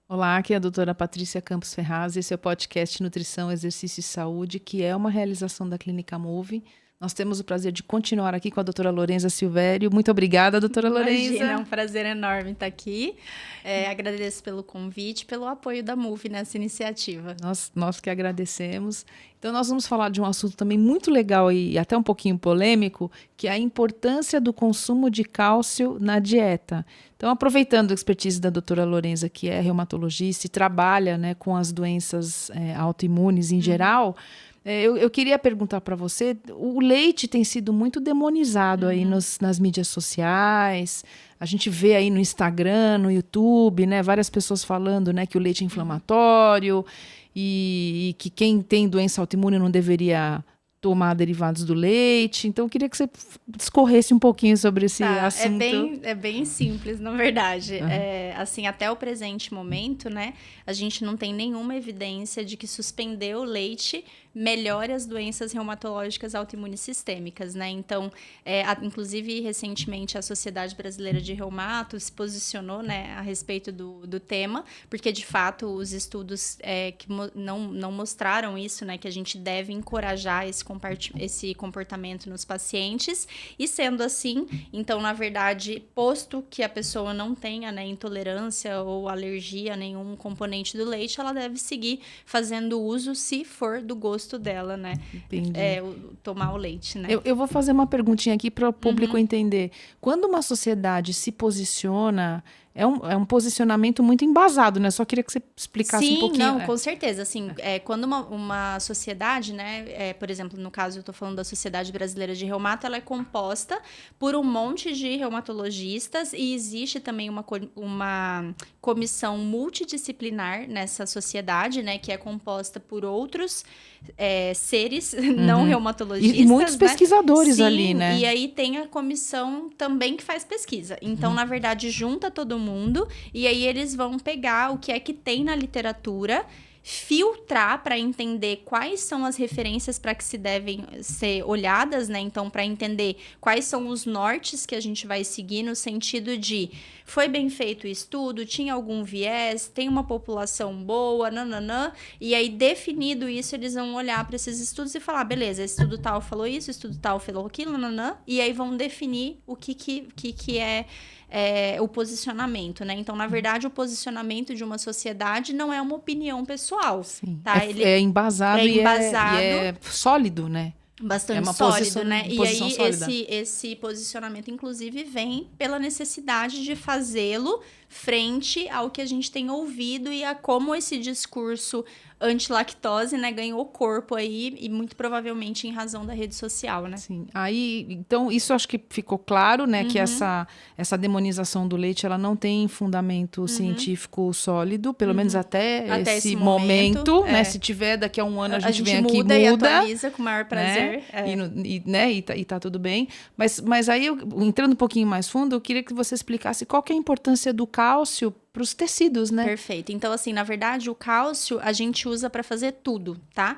Olá, aqui é a doutora Patrícia Campos Ferraz, esse é o podcast Nutrição, Exercício e Saúde, que é uma realização da Clínica Move. Nós temos o prazer de continuar aqui com a doutora Lorenza Silvério. Muito obrigada, doutora Lorenza. Imagina, é um prazer enorme estar aqui. Agradeço pelo convite, pelo apoio da Move nessa iniciativa. Nós que agradecemos. Então, nós vamos falar de um assunto também muito legal e até um pouquinho polêmico, que é a importância do consumo de cálcio na dieta. Então, aproveitando a expertise da doutora Lorenza, que é reumatologista e trabalha, né, com as doenças autoimunes em geral, eu queria perguntar para você, o leite tem sido muito demonizado aí nas mídias sociais, a gente vê aí no Instagram, no YouTube, né, várias pessoas falando, né, que o leite é inflamatório e que quem tem doença autoimune não deveria tomar derivados do leite. Então, eu queria que você discorresse um pouquinho sobre esse assunto. É bem simples, na verdade. Assim, até o presente momento, né, a gente não tem nenhuma evidência de que suspender o leite melhore as doenças reumatológicas autoimunes sistêmicas, né? Então, inclusive, recentemente, a Sociedade Brasileira de Reumato se posicionou, né, a respeito do tema, porque, de fato, os estudos que não mostraram isso, né, que a gente deve encorajar esse comportamento nos pacientes, e sendo assim, então, na verdade, posto que a pessoa não tenha, né, intolerância ou alergia a nenhum componente do leite, ela deve seguir fazendo uso se for do gosto dela, né? Entendi. Tomar o leite, né? Eu vou fazer uma perguntinha aqui para o público entender. Quando uma sociedade se posiciona, é um posicionamento muito embasado, né? Só queria que você explicasse um pouquinho. Sim, não, com certeza. Assim, quando uma sociedade, né? Por exemplo, no caso, eu estou falando da Sociedade Brasileira de Reumato, ela é composta por um monte de reumatologistas e existe também uma comissão multidisciplinar nessa sociedade, né? Que é composta por outros seres não reumatologistas. E muitos né? pesquisadores Sim, ali, né? E aí tem a comissão também que faz pesquisa. Então, na verdade, junta todo mundo e aí eles vão pegar o que é que tem na literatura, filtrar para entender quais são as referências para que se devem ser olhadas, né? Então, para entender quais são os nortes que a gente vai seguir no sentido de foi bem feito o estudo, tinha algum viés, tem uma população boa, nananã, e aí definido isso, eles vão olhar para esses estudos e falar, beleza, estudo tal falou isso, estudo tal falou aquilo, nananã, e aí vão definir o que é o posicionamento, né? Então, na verdade, o posicionamento de uma sociedade não é uma opinião pessoal. Sim. Tá? É embasado, e é sólido, né? Bastante sólido, né? E aí, sólida. esse posicionamento, inclusive, vem pela necessidade de fazê-lo frente ao que a gente tem ouvido e a como esse discurso anti-lactose, né, ganhou corpo aí, e muito provavelmente em razão da rede social, né? Sim. Aí, então, isso acho que ficou claro, né, que essa demonização do leite, ela não tem fundamento científico sólido, pelo menos até esse momento, né? Se tiver, daqui a um ano a gente vem aqui e muda. E atualiza com o maior prazer. Né? E tá tudo bem. Mas aí, entrando um pouquinho mais fundo, eu queria que você explicasse qual que é a importância do cálcio para os tecidos, né? Perfeito. Então, assim, na verdade, o cálcio a gente usa para fazer tudo, tá?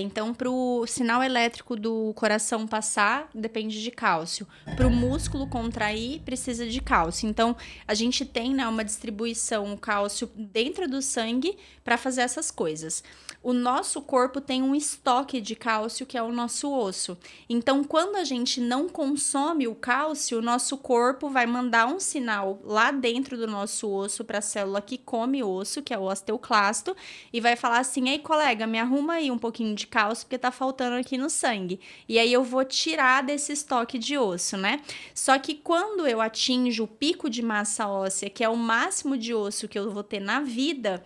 Então, para o sinal elétrico do coração passar, depende de cálcio. Para o músculo contrair, precisa de cálcio. Então, a gente tem, né, uma distribuição cálcio dentro do sangue para fazer essas coisas. O nosso corpo tem um estoque de cálcio, que é o nosso osso. Então, quando a gente não consome o cálcio, o nosso corpo vai mandar um sinal lá dentro do nosso osso para a célula que come osso, que é o osteoclasto, e vai falar assim, ei, colega, me arruma aí um pouquinho de cálcio, porque tá faltando aqui no sangue. E aí eu vou tirar desse estoque de osso, né? Só que quando eu atinjo o pico de massa óssea, que é o máximo de osso que eu vou ter na vida,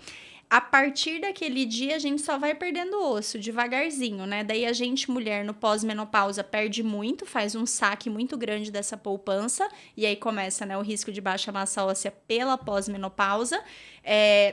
a partir daquele dia, a gente só vai perdendo osso, devagarzinho, né? Daí a gente, mulher, no pós-menopausa, perde muito, faz um saque muito grande dessa poupança, e aí começa, né, o risco de baixa massa óssea pela pós-menopausa.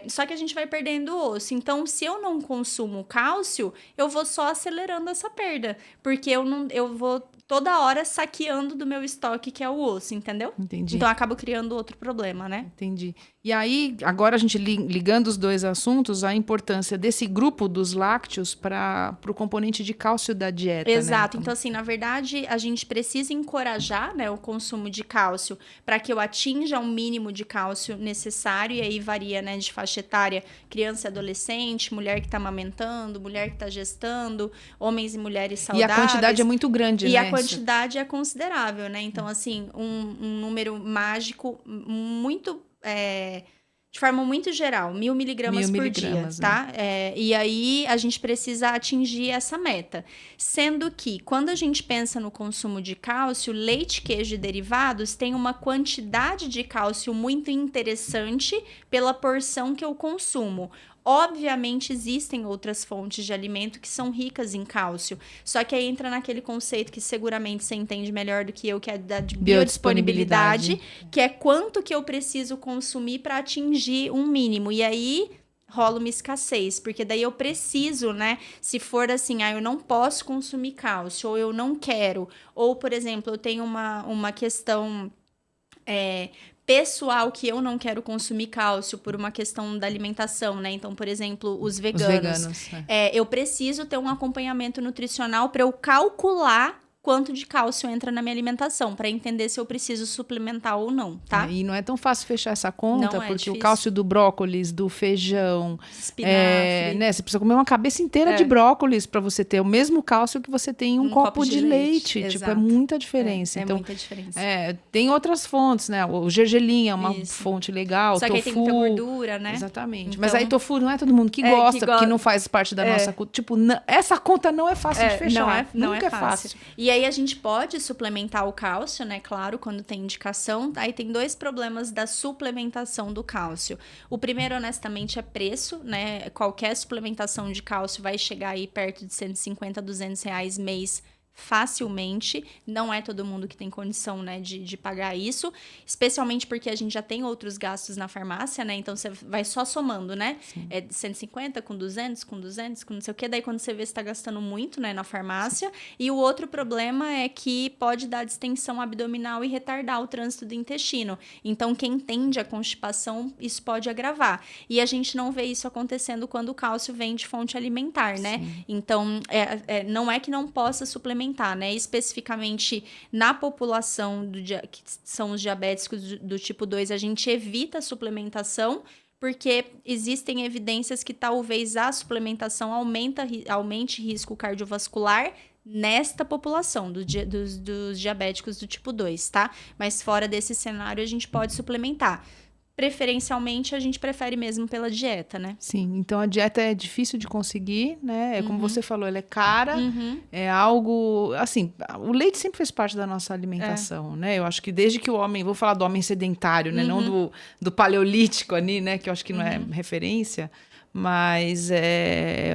Só que a gente vai perdendo osso. Então, se eu não consumo cálcio, eu vou só acelerando essa perda, porque eu vou toda hora saqueando do meu estoque, que é o osso, entendeu? Entendi. Então, eu acabo criando outro problema, né? Entendi. E aí, agora a gente ligando os dois assuntos, a importância desse grupo dos lácteos para o componente de cálcio da dieta, Exato. né? Então, assim, na verdade, a gente precisa encorajar, né, o consumo de cálcio para que eu atinja um mínimo de cálcio necessário, e aí varia, né, de faixa etária, criança e adolescente, mulher que está amamentando, mulher que está gestando, homens e mulheres saudáveis. E a quantidade é muito grande, né? E a quantidade é considerável, né? Então, assim, um número mágico muito... de forma muito geral, 1.000 miligramas por dia, tá? E aí, a gente precisa atingir essa meta. Sendo que, quando a gente pensa no consumo de cálcio, leite, queijo e derivados tem uma quantidade de cálcio muito interessante pela porção que eu consumo. Obviamente, existem outras fontes de alimento que são ricas em cálcio. Só que aí entra naquele conceito que seguramente você entende melhor do que eu, que é da biodisponibilidade, que é quanto que eu preciso consumir para atingir um mínimo. E aí rola uma escassez, porque daí eu preciso, né? Se for assim, eu não posso consumir cálcio, ou eu não quero. Ou, por exemplo, eu tenho uma questão... pessoal que eu não quero consumir cálcio por uma questão da alimentação, né? Então, por exemplo, os veganos. Eu preciso ter um acompanhamento nutricional para eu calcular quanto de cálcio entra na minha alimentação, para entender se eu preciso suplementar ou não, tá? E não é tão fácil fechar essa conta, porque difícil. O cálcio do brócolis, do feijão, espinafre, né? Você precisa comer uma cabeça inteira de brócolis para você ter o mesmo cálcio que você tem em um copo de leite. Tipo, é muita diferença. É então, muita diferença. Tem outras fontes, né? O gergelim é uma fonte legal, só tofu. Que aí tem muita gordura, né? Exatamente. Então, mas aí tofu não é todo mundo que gosta, porque não faz parte da nossa cultura. Tipo, essa conta não é fácil de fechar. Nunca é fácil. E aí a gente pode suplementar o cálcio, né? Claro, quando tem indicação. Aí tem 2 problemas da suplementação do cálcio. O primeiro, honestamente, é preço, né? Qualquer suplementação de cálcio vai chegar aí perto de 150, 200 reais mês facilmente. Não é todo mundo que tem condição, né, de pagar isso, especialmente porque a gente já tem outros gastos na farmácia, né, então você vai só somando, né, 150 com 200, com 200, com não sei o que, daí quando você vê você tá gastando muito, né, na farmácia. Sim. E o outro problema é que pode dar distensão abdominal e retardar o trânsito do intestino, então quem tende a constipação, isso pode agravar, e a gente não vê isso acontecendo quando o cálcio vem de fonte alimentar, né. Sim. Então, não é que não possa suplementar, né? Especificamente na população que são os diabéticos do tipo 2, a gente evita a suplementação, porque existem evidências que talvez a suplementação aumente risco cardiovascular nesta população dos diabéticos do tipo 2, tá? Mas fora desse cenário, a gente pode suplementar. Preferencialmente, a gente prefere mesmo pela dieta, né? Sim, então a dieta é difícil de conseguir, né? Como você falou, ela é cara, é algo... Assim, o leite sempre fez parte da nossa alimentação, né? Eu acho que desde que o homem... Vou falar do homem sedentário, né? Não do paleolítico ali, né? Que eu acho que não é referência... Mas é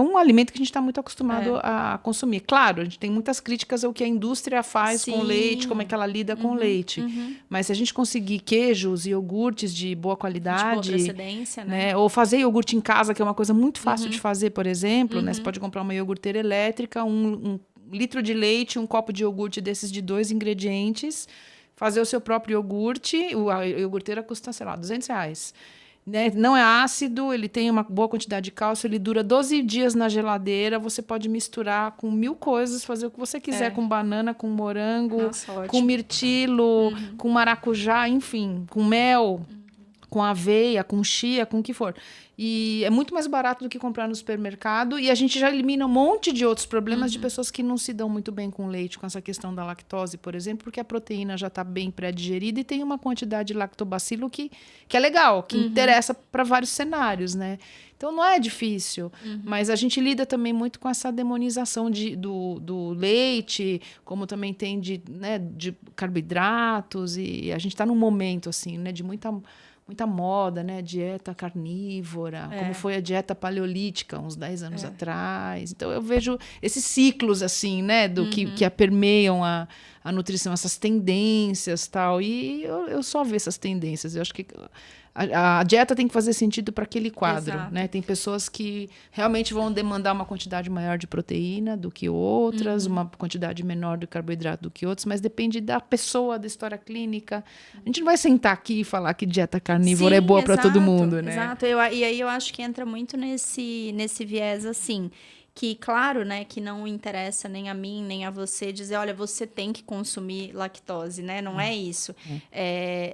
um alimento que a gente está muito acostumado a consumir. Claro, a gente tem muitas críticas ao que a indústria faz com leite, como é que ela lida com leite. Mas se a gente conseguir queijos e iogurtes de boa qualidade... De boa procedência, né? Ou fazer iogurte em casa, que é uma coisa muito fácil de fazer, por exemplo. Né? Você pode comprar uma iogurteira elétrica, um litro de leite, um copo de iogurte desses de 2 ingredientes, fazer o seu próprio iogurte. A iogurteira custa, sei lá, R$200. Né? Não é ácido, ele tem uma boa quantidade de cálcio, ele dura 12 dias na geladeira, você pode misturar com 1000 coisas, fazer o que você quiser, com banana, com morango, com mirtilo, com maracujá, enfim, com mel, com aveia, com chia, com o que for. E é muito mais barato do que comprar no supermercado, e a gente já elimina um monte de outros problemas de pessoas que não se dão muito bem com leite, com essa questão da lactose, por exemplo, porque a proteína já está bem pré-digerida e tem uma quantidade de lactobacilo que é legal, que interessa para vários cenários, né? Então não é difícil, mas a gente lida também muito com essa demonização do leite, como também tem de carboidratos, e a gente está num momento assim, né, de muita moda, né? Dieta carnívora, como foi a dieta paleolítica uns 10 anos atrás. Então, eu vejo esses ciclos, assim, né? Que permeiam a nutrição, essas tendências e tal. E eu só vejo essas tendências. Eu acho que a dieta tem que fazer sentido para aquele quadro, Exato. né? Tem pessoas que realmente vão demandar uma quantidade maior de proteína do que outras, uma quantidade menor de carboidrato do que outras, mas depende da pessoa, da história clínica. A gente não vai sentar aqui e falar que dieta carnívora é boa para todo mundo, né? Exato. E aí eu acho que entra muito nesse viés assim. Que, claro, né, que não interessa nem a mim, nem a você dizer, olha, você tem que consumir lactose, né? Não é isso.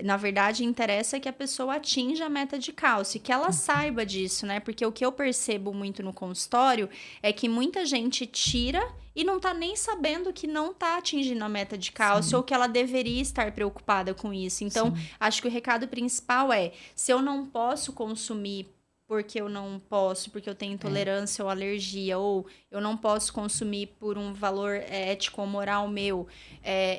Na verdade, interessa que a pessoa atinja a meta de cálcio, que ela saiba disso, né? Porque o que eu percebo muito no consultório é que muita gente tira e não tá nem sabendo que não tá atingindo a meta de cálcio ou que ela deveria estar preocupada com isso. Então, acho que o recado principal é, se eu não posso consumir porque eu não posso, porque eu tenho intolerância ou alergia, ou eu não posso consumir por um valor ético ou moral meu,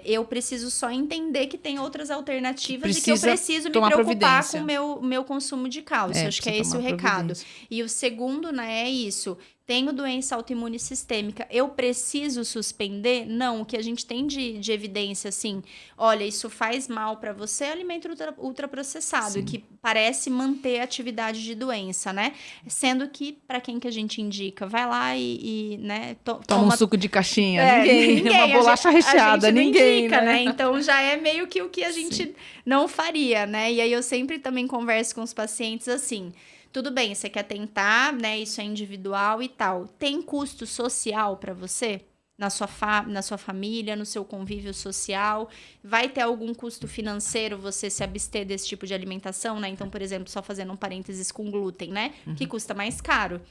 eu preciso só entender que tem outras alternativas e que eu preciso me preocupar com o meu consumo de cálcio. Acho que é esse o recado. E o segundo, né, é isso. Tenho doença autoimune sistêmica, eu preciso suspender? Não, o que a gente tem de evidência, assim, olha, isso faz mal para você, é alimento ultraprocessado, que parece manter a atividade de doença, né? Sendo que, para quem que a gente indica? Vai lá e né, toma um suco de caixinha, ninguém, uma bolacha recheada, ninguém, indica, né? Então, já é meio que o que a gente não faria, né? E aí, eu sempre também converso com os pacientes assim... Tudo bem, você quer tentar, né? Isso é individual e tal. Tem custo social para você? Na sua família, no seu convívio social? Vai ter algum custo financeiro você se abster desse tipo de alimentação, né? Então, por exemplo, só fazendo um parênteses com glúten, né? Que custa mais caro.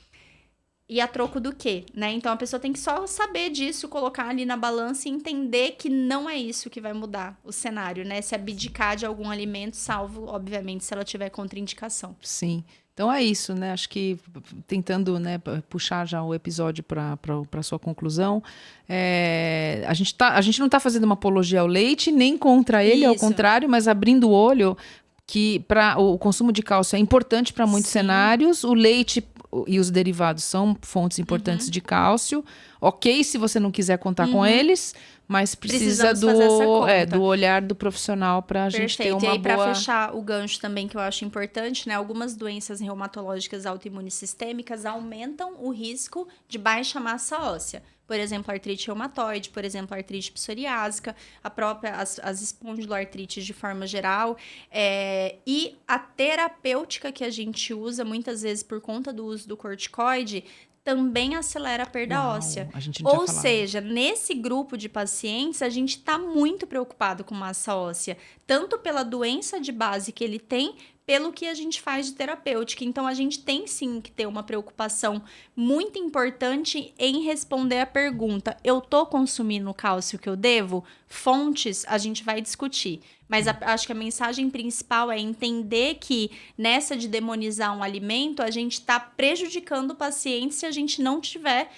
E a troco do quê, né? Então, a pessoa tem que só saber disso, colocar ali na balança e entender que não é isso que vai mudar o cenário, né? Se abdicar de algum alimento, salvo, obviamente, se ela tiver contraindicação. Sim. Então é isso, né? Acho que tentando, né, puxar já o episódio para a sua conclusão, a gente não está fazendo uma apologia ao leite, nem contra ele, ao contrário, mas abrindo o olho que o consumo de cálcio é importante para muitos cenários, o leite e os derivados são fontes importantes de cálcio. Ok, se você não quiser contar com eles, mas precisa do olhar do profissional para a gente ter uma boa... E aí, para fechar o gancho também, que eu acho importante, né? Algumas doenças reumatológicas autoimunes sistêmicas aumentam o risco de baixa massa óssea. Por exemplo, artrite reumatoide, por exemplo, artrite psoriásica, as espondiloartrites de forma geral. E a terapêutica que a gente usa, muitas vezes por conta do uso do corticoide, também acelera a perda óssea. Ou seja, nesse grupo de pacientes, a gente está muito preocupado com massa óssea, tanto pela doença de base que ele tem, pelo que a gente faz de terapêutica. Então, a gente tem sim que ter uma preocupação muito importante em responder a pergunta: eu tô consumindo o cálcio que eu devo? Fontes, a gente vai discutir. Mas acho que a mensagem principal é entender que nessa de demonizar um alimento, a gente está prejudicando o paciente se a gente não tiver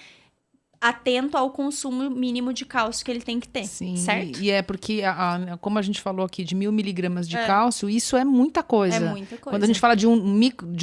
atento ao consumo mínimo de cálcio que ele tem que ter, certo? E porque, como a gente falou aqui, de 1000 miligramas de cálcio, isso é muita coisa. É muita coisa. Quando a gente fala de um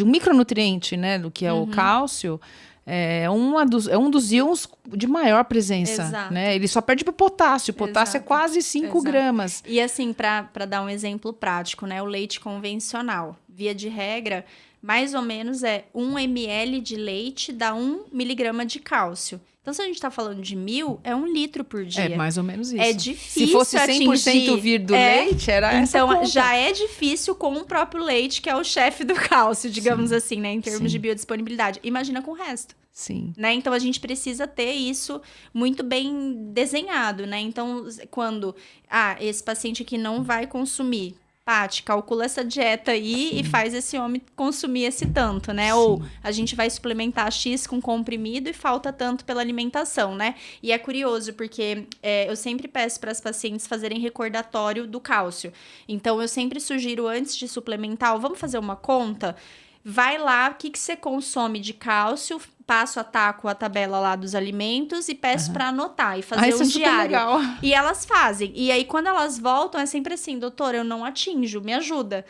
micronutriente, né, do que é o cálcio, é um dos íons de maior presença, né? Ele só perde para o potássio. O potássio é quase 5 gramas. E assim, para dar um exemplo prático, né, o leite convencional, via de regra, mais ou menos 1 ml de leite dá 1 miligrama de cálcio. Então, se a gente tá falando de 1000, é 1 litro por dia. É mais ou menos isso. É difícil se fosse 100% atingir. vir do leite, era essa Então, conta. já é difícil com o próprio leite, que é o chefe do cálcio, digamos assim, né? Em termos de biodisponibilidade. Imagina com o resto. Sim. Né? Então, a gente precisa ter isso muito bem desenhado, né? Então, quando... esse paciente aqui não vai consumir... Paty, calcula essa dieta aí e faz esse homem consumir esse tanto, né? Ou a gente vai suplementar X com comprimido e falta tanto pela alimentação, né? E é curioso, porque eu sempre peço para as pacientes fazerem recordatório do cálcio. Então, eu sempre sugiro, antes de suplementar, vamos fazer uma conta? Vai lá, o que você consome de cálcio, passo a taco a tabela lá dos alimentos e peço para anotar e fazer um diário. Legal. E elas fazem. E aí, quando elas voltam, é sempre assim: doutora, eu não atinjo, me ajuda.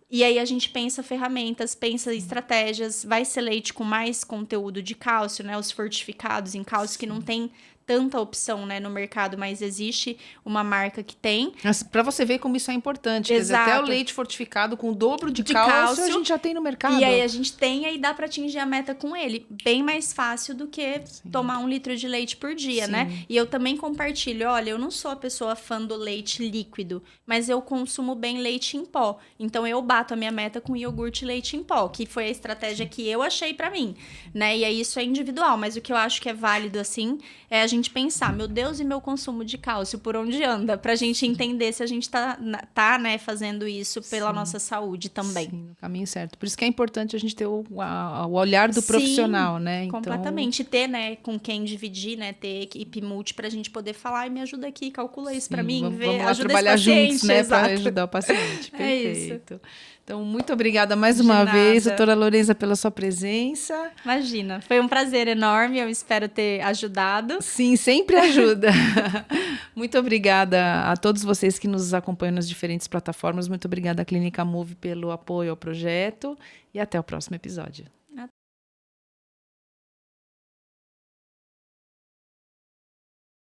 E aí, a gente pensa ferramentas, pensa estratégias. Vai ser leite com mais conteúdo de cálcio, né? Os fortificados em cálcio que não tem tanta opção, né, no mercado, mas existe uma marca que tem. Para você ver como isso é importante. Quer dizer, até o leite fortificado com o dobro de cálcio a gente já tem no mercado. E aí a gente tem, aí dá para atingir a meta com ele. Bem mais fácil do que tomar 1 litro de leite por dia, né? E eu também compartilho, olha, eu não sou a pessoa fã do leite líquido, mas eu consumo bem leite em pó. Então eu bato a minha meta com iogurte e leite em pó, que foi a estratégia que eu achei para mim, né? E aí isso é individual, mas o que eu acho que é válido, assim, é a gente pensar, meu Deus, e meu consumo de cálcio, por onde anda? Pra gente entender se a gente tá né, fazendo isso pela nossa saúde também. Sim, no caminho certo. Por isso que é importante a gente ter o olhar do profissional, né? Então, completamente. Ter, né, com quem dividir, né, ter equipe multi pra gente poder falar, e me ajuda aqui, calcula isso pra mim, vamos lá trabalhar juntos, né, pra ajudar o paciente. Perfeito. Isso. Então, muito obrigada mais uma vez, doutora Lorenza, pela sua presença. Imagina, foi um prazer enorme, eu espero ter ajudado. Sim, sempre ajuda. Muito obrigada a todos vocês que nos acompanham nas diferentes plataformas. Muito obrigada à Clínica Move pelo apoio ao projeto e até o próximo episódio.